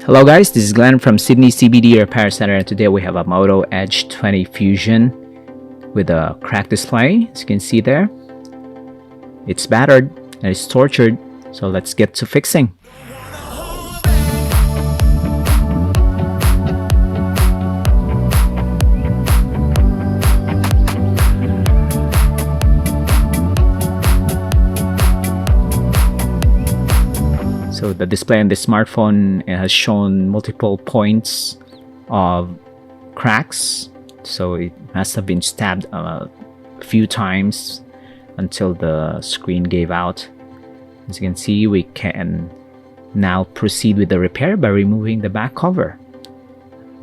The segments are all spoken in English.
Hello guys, this is Glenn from Sydney CBD Repair Centre, and today we have a Moto Edge 20 Fusion with a cracked display. As you can see there, it's battered and it's tortured, so let's get to fixing. So the display on the smartphone has shown multiple points of cracks, so it must have been stabbed a few times until the screen gave out. As you can see, we can now proceed with the repair by removing the back cover.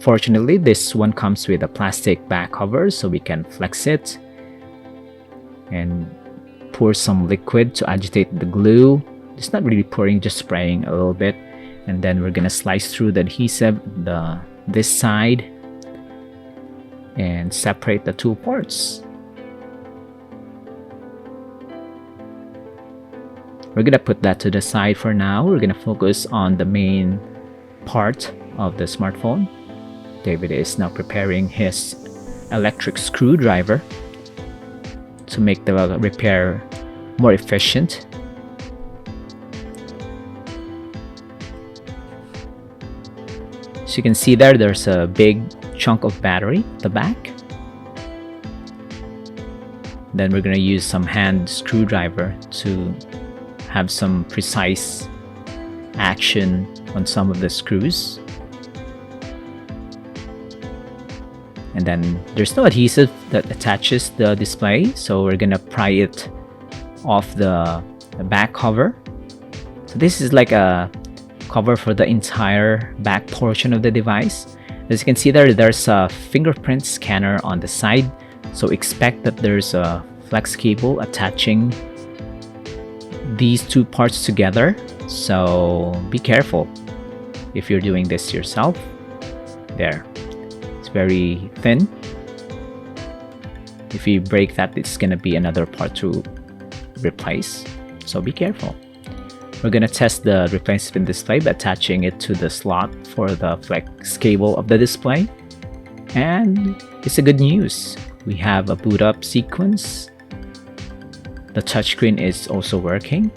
Fortunately, this one comes with a plastic back cover, so we can flex it and pour some liquid to agitate the glue. It's not really pouring, just spraying a little bit, and then we're gonna slice through the adhesive this side and separate the two parts. We're gonna put that to the side for now. We're gonna focus on the main part of the smartphone. David is now preparing his electric screwdriver to make the repair more efficient. So you can see there's a big chunk of battery at the back. Then we're going to use some hand screwdriver to have some precise action on some of the screws. And then there's no adhesive that attaches the display, so we're going to pry it off the back cover. So this is like a cover for the entire back portion of the device. As you can see there's a fingerprint scanner on the side, so expect that there's a flex cable attaching these two parts together, so be careful if you're doing this yourself. There, it's very thin. If you break that, it's gonna be another part to replace, so be careful. We're going to test the replacement display by attaching it to the slot for the flex cable of the display. And it's a good news. We have a boot up sequence. The touchscreen is also working.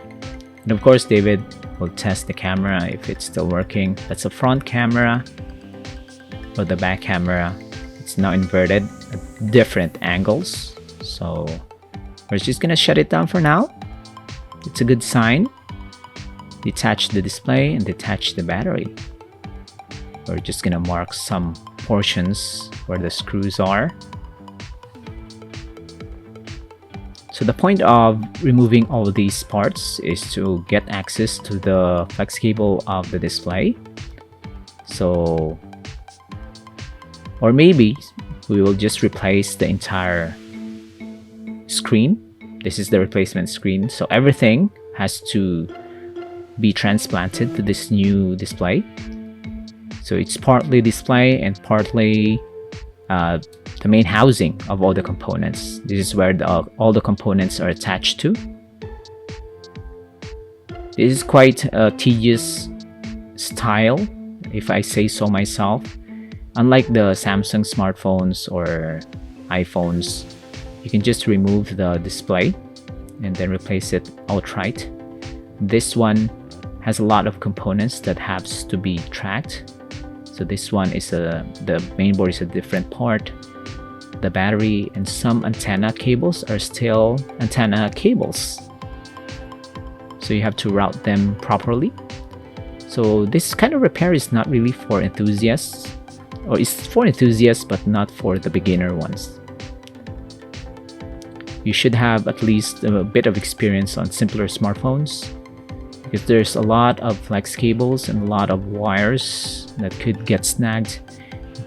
And of course, David will test the camera if it's still working. That's a front camera. For the back camera, it's now inverted at different angles. So we're just going to shut it down for now. It's a good sign. Detach the display and detach the battery. We're just gonna mark some portions where the screws are. So the point of removing all of these parts is to get access to the flex cable of the display. So, or maybe we will just replace the entire screen. This is the replacement screen, so everything has to be transplanted to this new display. So it's partly display and partly the main housing of all the components. This is where all the components are attached to. This is quite a tedious style, if I say so myself. Unlike the Samsung smartphones or iPhones, you can just remove the display and then replace it outright. This one has a lot of components that has to be tracked. So this one is the main board is a different part. The battery and some antenna cables are still antenna cables, so you have to route them properly. So this kind of repair is not really for enthusiasts, or it's for enthusiasts but not for the beginner ones. You should have at least a bit of experience on simpler smartphones, because there's a lot of flex cables and a lot of wires that could get snagged,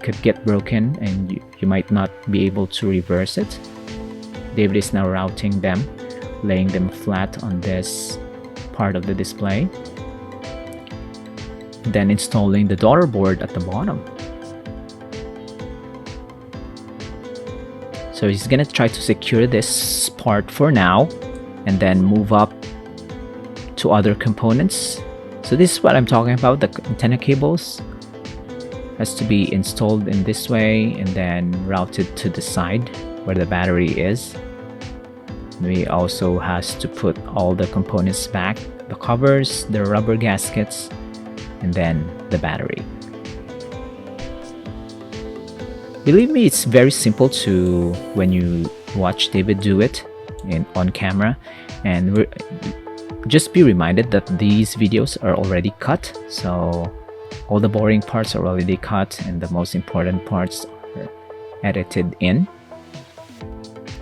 could get broken, and you might not be able to reverse it. David is now routing them, laying them flat on this part of the display, then installing the daughter board at the bottom. So he's gonna try to secure this part for now and then move up to other components So this is what I'm talking about. The antenna cables has to be installed in this way and then routed to the side where the battery is. We also has to put all the components back, the covers, the rubber gaskets, and then the battery. Believe me, it's very simple to when you watch David do it on camera, and just be reminded that these videos are already cut, so all the boring parts are already cut and the most important parts are edited in.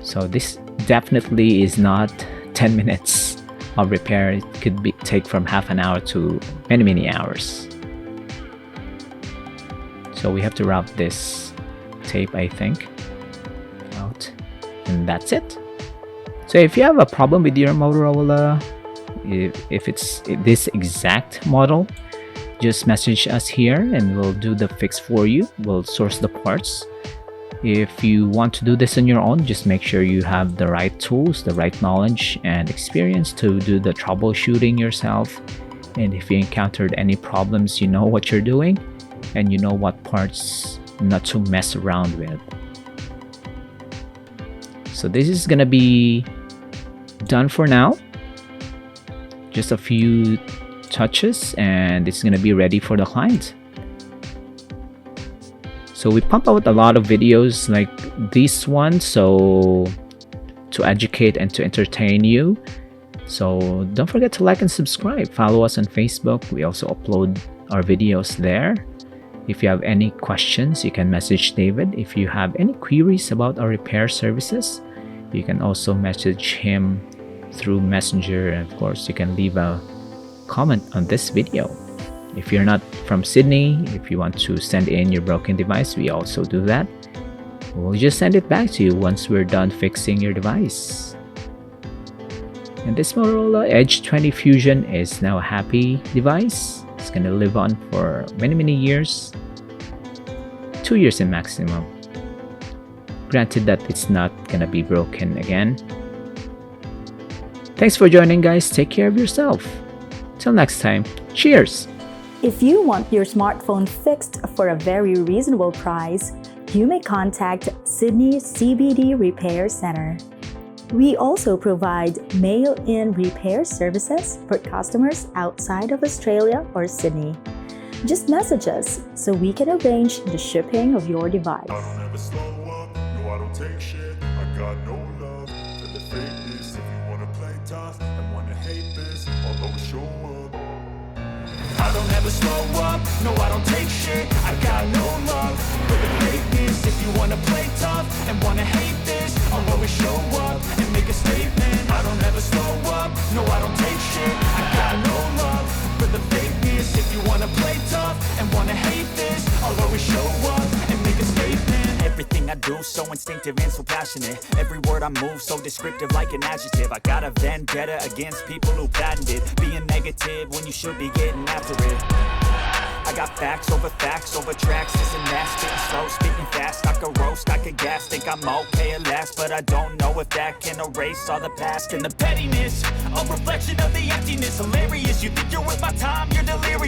So this definitely is not 10 minutes of repair. It could take from half an hour to many hours. So we have to route this tape, I think, out, and that's it. So if you have a problem with your Motorola, if it's this exact model, just message us here and we'll do the fix for you. We'll source the parts. If you want to do this on your own, just make sure you have the right tools, the right knowledge and experience to do the troubleshooting yourself. And if you encountered any problems, you know what you're doing and you know what parts not to mess around with. So this is gonna be done for now. Just a few touches and it's gonna be ready for the client. So we pump out a lot of videos like this one, so to educate and to entertain you. So don't forget to like and subscribe. Follow us on Facebook. We also upload our videos there. If you have any questions, you can message David. If you have any queries about our repair services, you can also message him through Messenger, and of course you can leave a comment on this video. If you're not from Sydney, if you want to send in your broken device, we also do that. We'll just send it back to you once we're done fixing your device. And this Motorola Edge 20 Fusion is now a happy device. It's gonna live on for many years, 2 years in maximum. Granted that it's not gonna be broken again. Thanks for joining, guys. Take care of yourself. Till next time, cheers! If you want your smartphone fixed for a very reasonable price, you may contact Sydney CBD Repair Centre. We also provide mail-in repair services for customers outside of Australia or Sydney. Just message us so we can arrange the shipping of your device. I don't ever slow up, no I don't take shit. I got no love for the fakeness. If you wanna play tough and wanna hate this, I'll always show up. I don't ever slow up, no I don't take shit. I got no love for the fakeness. If you wanna play tough and wanna hate this, I'll always show up and make a statement. I don't ever slow up, no I don't take shit. I got no love for the fakeness. If you wanna play tough and wanna hate this, I'll always show up and make a statement. Everything I do so instinctive and so passionate. Every word I move so descriptive like an adjective. I got a vendetta against people who patented being negative when you should be getting after it. I got facts over tracks, this and that. Spitting slow, speaking fast, I could roast, I could gas. Think I'm okay at last, but I don't know if that can erase all the past. And the pettiness, a reflection of the emptiness. Hilarious, you think you're worth my time, you're delirious.